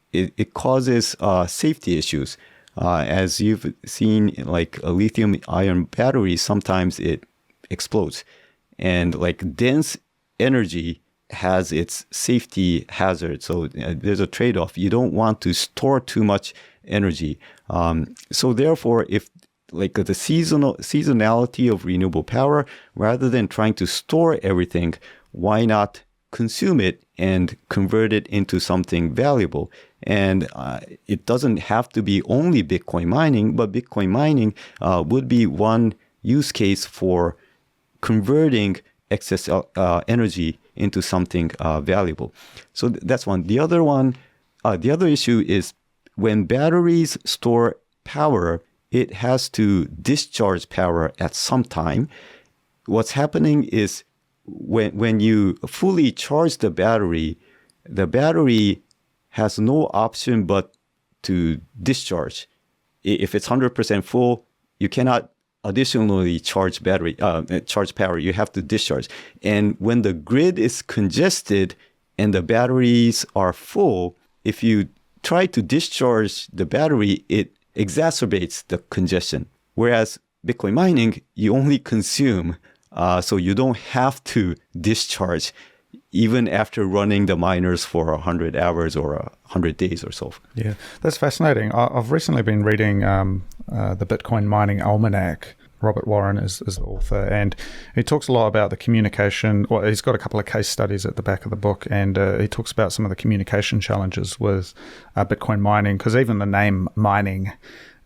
[SPEAKER 1] causes safety issues. As you've seen, like a lithium-ion battery, sometimes it explodes. And like dense energy has its safety hazard. So there's a trade-off. You don't want to store too much energy. So therefore, if like the seasonality of renewable power, rather than trying to store everything, why not consume it and convert it into something valuable. And it doesn't have to be only Bitcoin mining, but Bitcoin mining would be one use case for converting excess energy into something valuable. So that's one. The other issue is when batteries store power, it has to discharge power at some time. What's happening is when you fully charge the battery has no option but to discharge. If it's 100% full, you cannot additionally charge power. You have to discharge. And when the grid is congested and the batteries are full, if you try to discharge the battery, it exacerbates the congestion. Whereas Bitcoin mining, you only consume, so you don't have to discharge even after running the miners for 100 hours or 100 days or so.
[SPEAKER 2] Yeah, that's fascinating. I've recently been reading the Bitcoin Mining Almanac. Robert Warren is the author, and he talks a lot about the communication. Well, he's got a couple of case studies at the back of the book, and he talks about some of the communication challenges with Bitcoin mining, because even the name mining,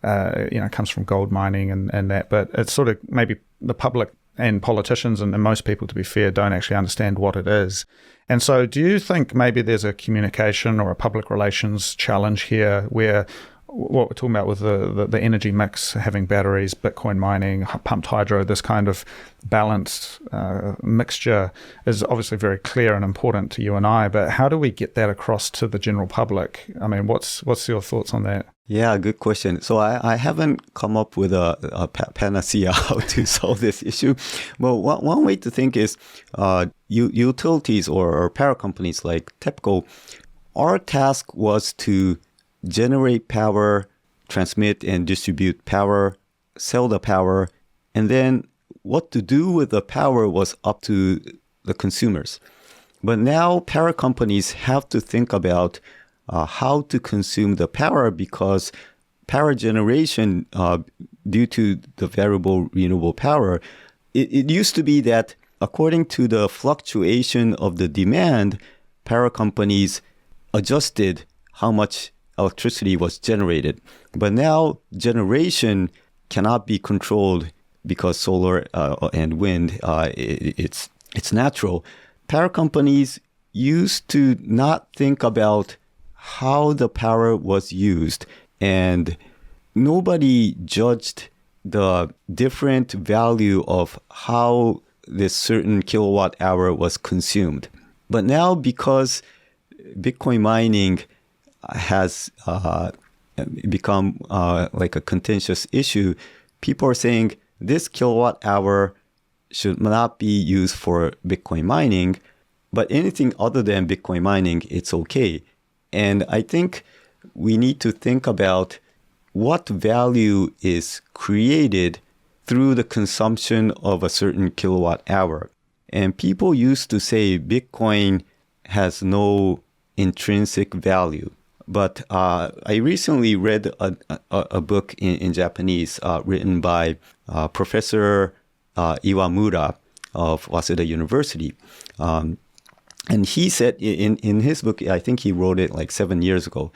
[SPEAKER 2] comes from gold mining and that, but it's sort of maybe the public and politicians and most people, to be fair, don't actually understand what it is. And so do you think maybe there's a communication or a public relations challenge here where what we're talking about with the energy mix, having batteries, Bitcoin mining, pumped hydro, this kind of balanced mixture is obviously very clear and important to you and I, but how do we get that across to the general public? I mean, what's your thoughts on that?
[SPEAKER 1] Yeah, good question. So I haven't come up with a panacea how to solve this issue. But one way to think is utilities or power companies like TEPCO, our task was to generate power, transmit and distribute power, sell the power, and then what to do with the power was up to the consumers. But now power companies have to think about how to consume the power, because power generation, due to the variable renewable power, it used to be that according to the fluctuation of the demand, power companies adjusted how much electricity was generated. But now generation cannot be controlled because solar and wind, it's natural. Power companies used to not think about how the power was used, and nobody judged the different value of how this certain kilowatt hour was consumed. But now, because Bitcoin mining has become like a contentious issue, people are saying this kilowatt hour should not be used for Bitcoin mining, but anything other than Bitcoin mining, it's okay. And I think we need to think about what value is created through the consumption of a certain kilowatt hour. And people used to say Bitcoin has no intrinsic value. But I recently read a book in Japanese written by Professor Iwamura of Waseda University. And he said in his book, I think he wrote it like 7 years ago,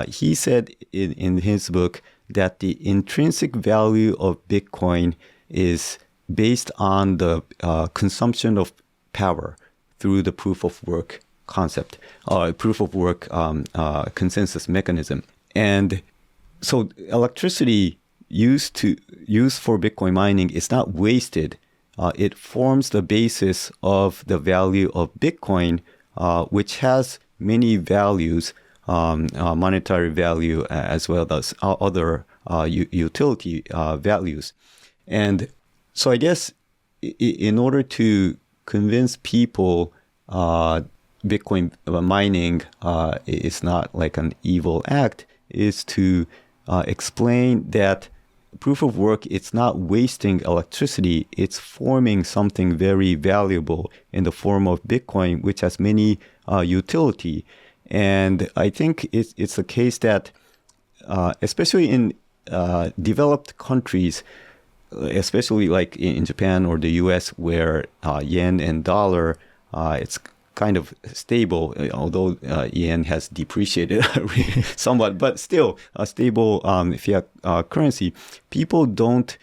[SPEAKER 1] he said in his book that the intrinsic value of Bitcoin is based on the consumption of power through the proof of work concept, proof of work consensus mechanism. And so electricity used for Bitcoin mining is not wasted. It forms the basis of the value of Bitcoin, which has many values, monetary value as well as other utility values. And so I guess in order to convince people Bitcoin mining is not like an evil act, is to explain that proof of work, it's not wasting electricity, it's forming something very valuable in the form of Bitcoin, which has many utility. And I think it's a case that, especially in developed countries, especially like in Japan or the US, where yen and dollar, it's kind of stable, although yen has depreciated somewhat, but still a stable fiat currency. People don't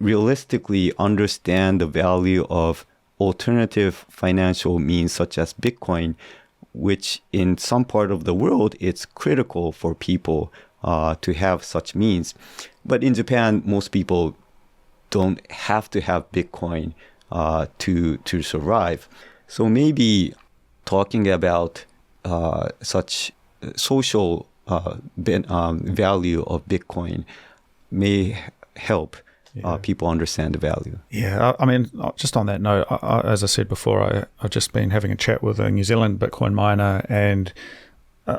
[SPEAKER 1] realistically understand the value of alternative financial means such as Bitcoin, which in some part of the world, it's critical for people to have such means. But in Japan, most people don't have to have Bitcoin to survive. So maybe talking about such social value of Bitcoin may help people understand the value.
[SPEAKER 2] Yeah, I mean, just on that note, as I said before, I've just been having a chat with a New Zealand Bitcoin miner, and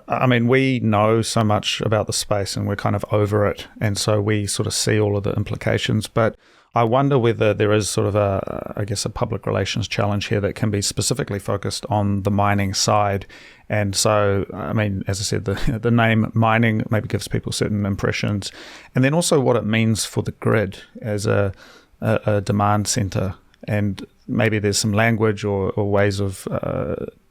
[SPEAKER 2] I mean, we know so much about the space and we're kind of over it, and so we sort of see all of the implications, but I wonder whether there is sort of a public relations challenge here that can be specifically focused on the mining side. And so, I mean, as I said, the name mining maybe gives people certain impressions. And then also what it means for the grid as a demand center. And maybe there's some language or ways of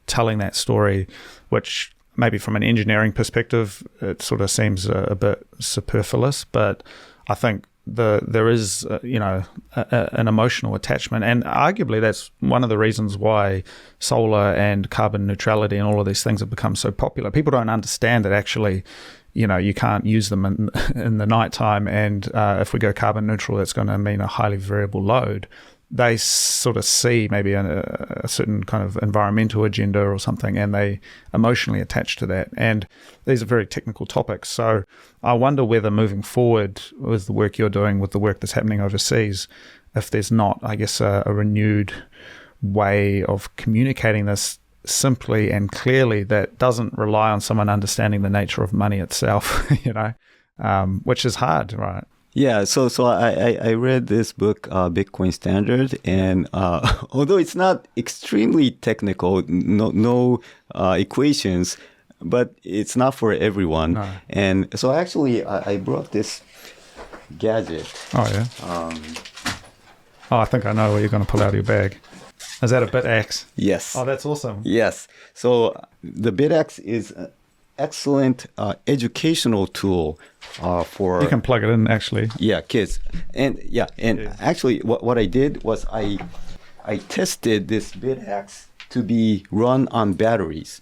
[SPEAKER 2] telling that story, which maybe from an engineering perspective, it sort of seems a bit superfluous. But I think there is, an emotional attachment, and arguably that's one of the reasons why solar and carbon neutrality and all of these things have become so popular. People don't understand that actually, you can't use them in the nighttime, and if we go carbon neutral, that's going to mean a highly variable load. They sort of see maybe a certain kind of environmental agenda or something, and they emotionally attach to that. And these are very technical topics. So I wonder whether moving forward with the work you're doing, with the work that's happening overseas, if there's not, I guess, a renewed way of communicating this simply and clearly that doesn't rely on someone understanding the nature of money itself, which is hard, right?
[SPEAKER 1] Yeah, so I read this book, Bitcoin Standard, and although it's not extremely technical, no equations, but it's not for everyone. No. And so actually, I brought this gadget.
[SPEAKER 2] Oh, yeah? I think I know what you're going to pull out of your bag. Is that a BitX?
[SPEAKER 1] Yes.
[SPEAKER 2] Oh, that's awesome.
[SPEAKER 1] Yes. So the BitX is excellent educational tool for...
[SPEAKER 2] You can plug it in, actually.
[SPEAKER 1] Yeah, kids. And actually what I did was I tested this BitX to be run on batteries.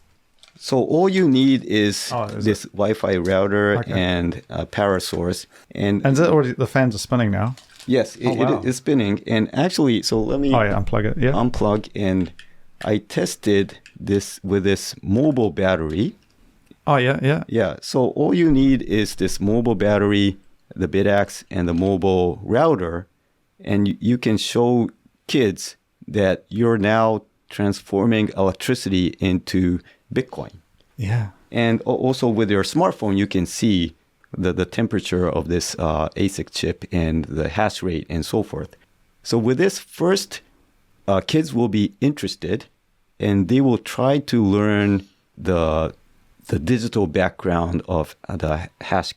[SPEAKER 1] So all you need is this Wi-Fi router and a power source. And
[SPEAKER 2] is it already, the fans are spinning now?
[SPEAKER 1] Yes, it is spinning. And actually, so let me
[SPEAKER 2] unplug it. Yeah.
[SPEAKER 1] Unplug, and I tested this with this mobile battery.
[SPEAKER 2] Oh, yeah.
[SPEAKER 1] Yeah, so all you need is this mobile battery, the BitX, and the mobile router, and you can show kids that you're now transforming electricity into Bitcoin.
[SPEAKER 2] Yeah.
[SPEAKER 1] And also with your smartphone, you can see the temperature of this ASIC chip and the hash rate and so forth. So with this, first, kids will be interested, and they will try to learn the digital background of the hash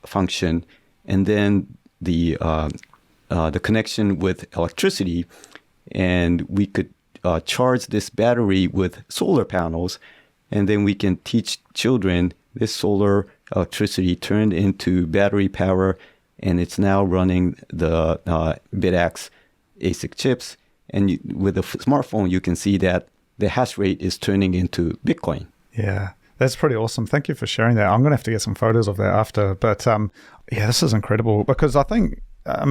[SPEAKER 1] function, and then the connection with electricity. And we could charge this battery with solar panels, and then we can teach children this solar electricity turned into battery power, and it's now running the BitX ASIC chips. And with a smartphone, you can see that the hash rate is turning into Bitcoin.
[SPEAKER 2] Yeah. That's pretty awesome. Thank you for sharing that. I'm going to have to get some photos of that after. But this is incredible because I think,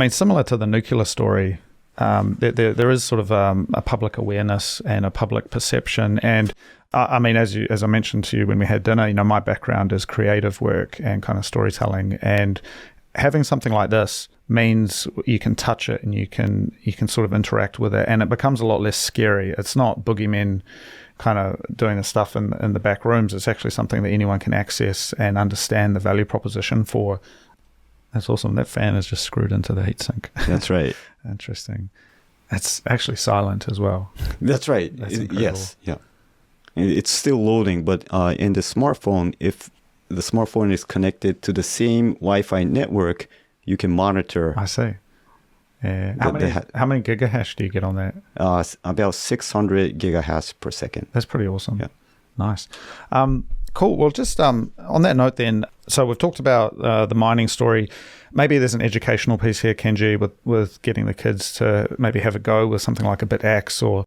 [SPEAKER 2] similar to the nuclear story, there is sort of a public awareness and a public perception. And as I mentioned to you when we had dinner, my background is creative work and kind of storytelling. And having something like this means you can touch it and you can sort of interact with it, and it becomes a lot less scary. It's not boogeymen kind of doing the stuff in the back rooms. It's actually something that anyone can access and understand the value proposition for. That's awesome. That fan is just screwed into the heatsink.
[SPEAKER 1] That's right.
[SPEAKER 2] Interesting. It's actually silent as well.
[SPEAKER 1] That's right. Yes. Yeah. It's still loading, but in the smartphone, if the smartphone is connected to the same Wi-Fi network, you can monitor.
[SPEAKER 2] I see. Yeah. How many gigahash do you get on that?
[SPEAKER 1] About 600 gigahash per second.
[SPEAKER 2] That's pretty awesome.
[SPEAKER 1] Yeah.
[SPEAKER 2] Nice. Cool. Well, just on that note then, so we've talked about the mining story. Maybe there's an educational piece here, Kenji, with getting the kids to maybe have a go with something like a BitX or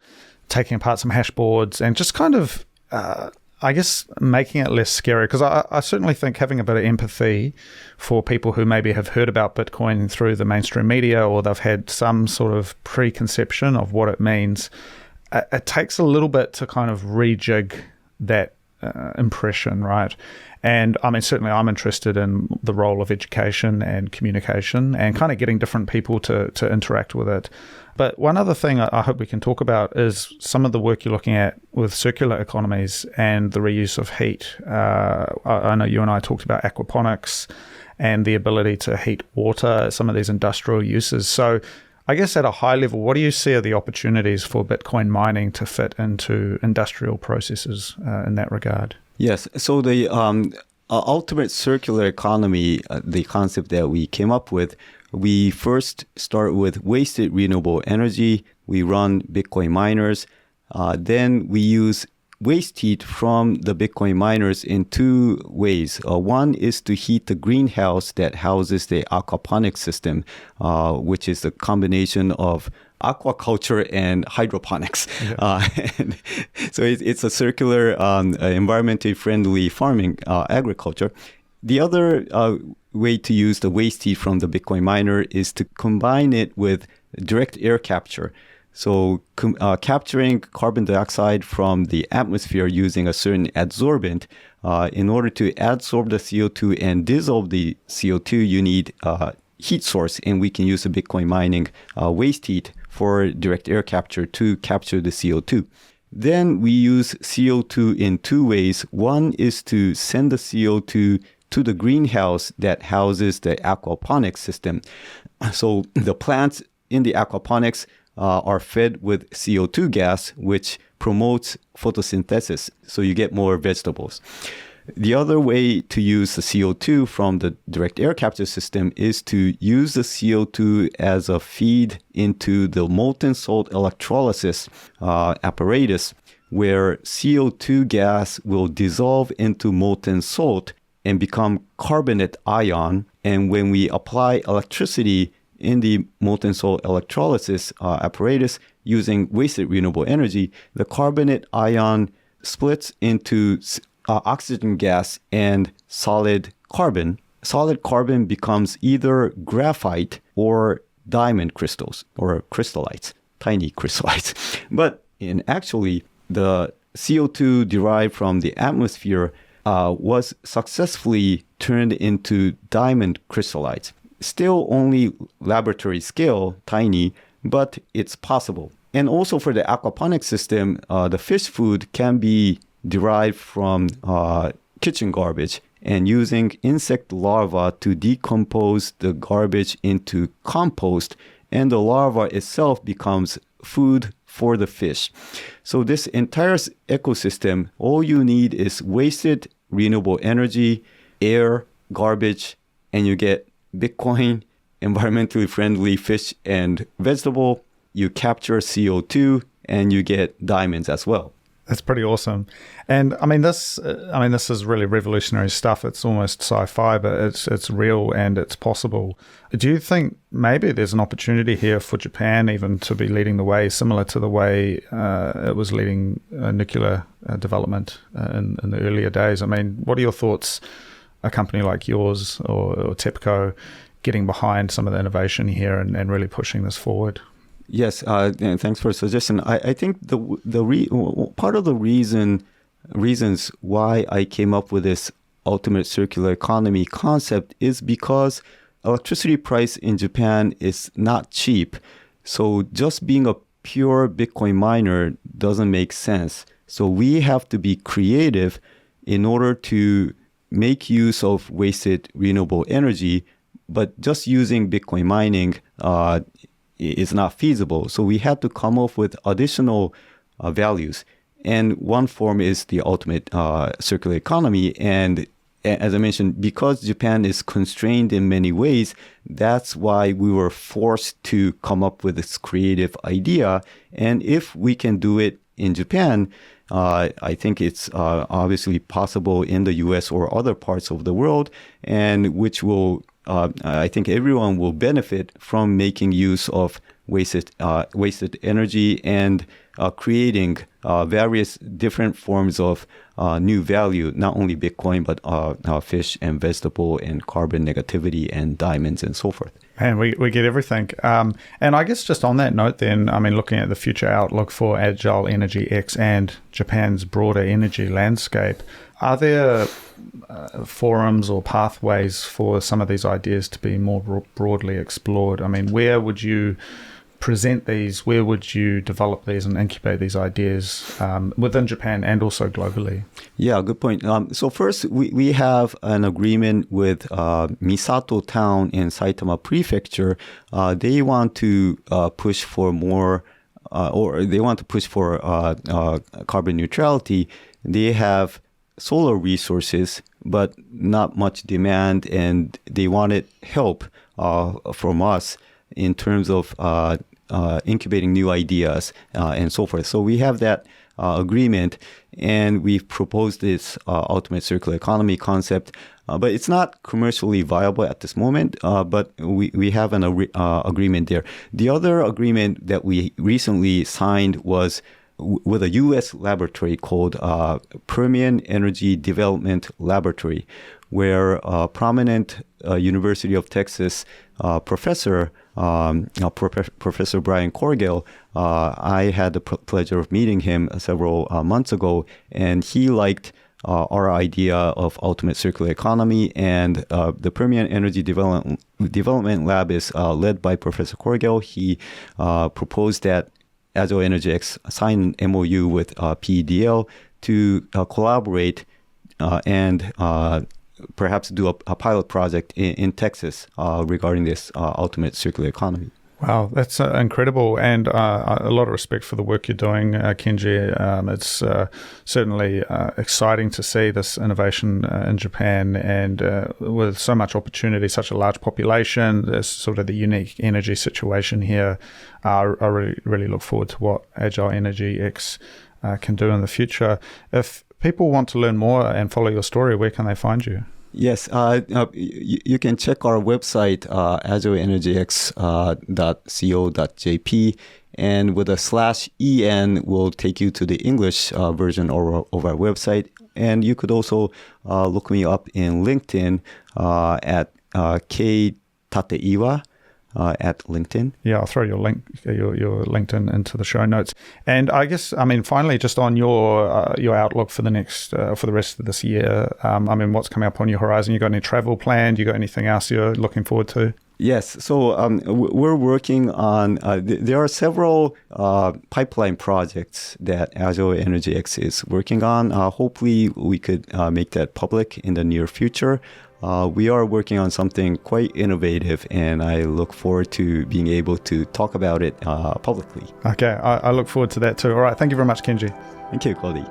[SPEAKER 2] taking apart some hash boards and just kind of, I guess, making it less scary. Because I certainly think having a bit of empathy for people who maybe have heard about Bitcoin through the mainstream media or they've had some sort of preconception of what it means, it takes a little bit to kind of rejig that impression, right? And I mean, certainly I'm interested in the role of education and communication and kind of getting different people to interact with it. But one other thing I hope we can talk about is some of the work you're looking at with circular economies and the reuse of heat. I know you and I talked about aquaponics and the ability to heat water, some of these industrial uses. So I guess at a high level, what do you see are the opportunities for Bitcoin mining to fit into industrial processes in that regard?
[SPEAKER 1] Yes. So the ultimate circular economy, the concept that we came up with, we first start with wasted renewable energy. We run Bitcoin miners. Then we use waste heat from the Bitcoin miners in two ways. One is to heat the greenhouse that houses the aquaponics system, which is the combination of aquaculture and hydroponics. Yeah. And so it's a circular, environmentally friendly farming agriculture. The other way to use the waste heat from the Bitcoin miner is to combine it with direct air capture. So capturing carbon dioxide from the atmosphere using a certain adsorbent, in order to adsorb the CO2 and dissolve the CO2, you need heat source, and we can use the Bitcoin mining waste heat for direct air capture to capture the CO2. Then we use CO2 in two ways. One is to send the CO2 to the greenhouse that houses the aquaponics system. So the plants in the aquaponics are fed with CO2 gas, which promotes photosynthesis. So you get more vegetables. The other way to use the CO2 from the direct air capture system is to use the CO2 as a feed into the molten salt electrolysis apparatus, where CO2 gas will dissolve into molten salt and become carbonate ion. And when we apply electricity in the molten salt electrolysis apparatus using wasted renewable energy, the carbonate ion splits into oxygen gas and solid carbon. Solid carbon becomes either graphite or diamond crystals or crystallites, tiny crystallites. But actually, the CO2 derived from the atmosphere was successfully turned into diamond crystallites. Still only laboratory scale, tiny, but it's possible. And also for the aquaponics system, the fish food can be derived from kitchen garbage, and using insect larvae to decompose the garbage into compost, and the larva itself becomes food for the fish. So this entire ecosystem, all you need is wasted renewable energy, air, garbage, and you get Bitcoin, environmentally friendly fish and vegetable. You capture CO2 and you get diamonds as well.
[SPEAKER 2] That's pretty awesome. And this is really revolutionary stuff. It's almost sci-fi, but it's real and it's possible. Do you think maybe there's an opportunity here for Japan even to be leading the way, similar to the way it was leading nuclear development in the earlier days? I mean, what are your thoughts, a company like yours or TEPCO, getting behind some of the innovation here and really pushing this forward?
[SPEAKER 1] Yes, and thanks for the suggestion. I think part of the reasons why I came up with this ultimate circular economy concept is because electricity price in Japan is not cheap. So just being a pure Bitcoin miner doesn't make sense. So we have to be creative in order to make use of wasted renewable energy, but just using Bitcoin mining is not feasible. So we had to come up with additional values. And one form is the ultimate circular economy. And as I mentioned, because Japan is constrained in many ways, that's why we were forced to come up with this creative idea. And if we can do it in Japan, I think it's obviously possible in the US or other parts of the world, and which will, I think everyone will benefit from making use of wasted energy and creating various different forms of new value, not only Bitcoin, but fish and vegetable and carbon negativity and diamonds and so forth.
[SPEAKER 2] And we get everything. And I guess just on that note then, I mean, looking at the future outlook for Agile Energy X and Japan's broader energy landscape, are there forums or pathways for some of these ideas to be more broadly explored? I mean, where would you present these? Where would you develop these and incubate these ideas within Japan and also globally?
[SPEAKER 1] Yeah, good point. So first, we have an agreement with Misato Town in Saitama Prefecture. They want to push for more, or they want to push for carbon neutrality. They have solar resources, but not much demand, and they wanted help from us in terms of incubating new ideas and so forth. So we have that agreement, and we've proposed this ultimate circular economy concept, but it's not commercially viable at this moment, but we have an agreement there. The other agreement that we recently signed was with a U.S. laboratory called Permian Energy Development Laboratory, where a prominent University of Texas professor, Professor Brian Corgill, I had the pleasure of meeting him several months ago, and he liked our idea of ultimate circular economy. And the Permian Energy Development Lab is led by Professor Corgill. He proposed that Agile Energy X sign an MOU with PEDL to collaborate and perhaps do a pilot project in Texas regarding this ultimate circular economy.
[SPEAKER 2] Wow, that's incredible, and a lot of respect for the work you're doing, Kenji. It's certainly exciting to see this innovation in Japan, and with so much opportunity, such a large population, there's sort of the unique energy situation here. I really look forward to what Agile Energy X can do in the future. If people want to learn more and follow your story, where can they find you?
[SPEAKER 1] Yes, you can check our website, agilenergyx.co.jp, and with a /en will take you to the English version of our website. And you could also look me up in LinkedIn at K Tateiwa. At LinkedIn.
[SPEAKER 2] Yeah, I'll throw your LinkedIn into the show notes. And I guess, I mean, finally, just on your outlook for the next for the rest of this year. I mean, what's coming up on your horizon? You got any travel planned? You got anything else you're looking forward to?
[SPEAKER 1] Yes. So we're working on. There are several pipeline projects that Agile Energy X is working on. Hopefully, we could make that public in the near future. We are working on something quite innovative, and I look forward to being able to talk about it publicly.
[SPEAKER 2] Okay, I look forward to that too. All right, thank you very much, Kenji.
[SPEAKER 1] Thank you, Cody.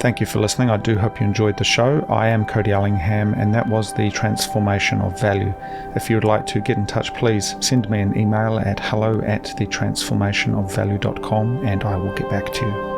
[SPEAKER 2] Thank you for listening. I do hope you enjoyed the show. I am Cody Allingham, and that was the Transformation of Value. If you would like to get in touch, please send me an email at hello@thetransformationofvalue.com, and I will get back to you.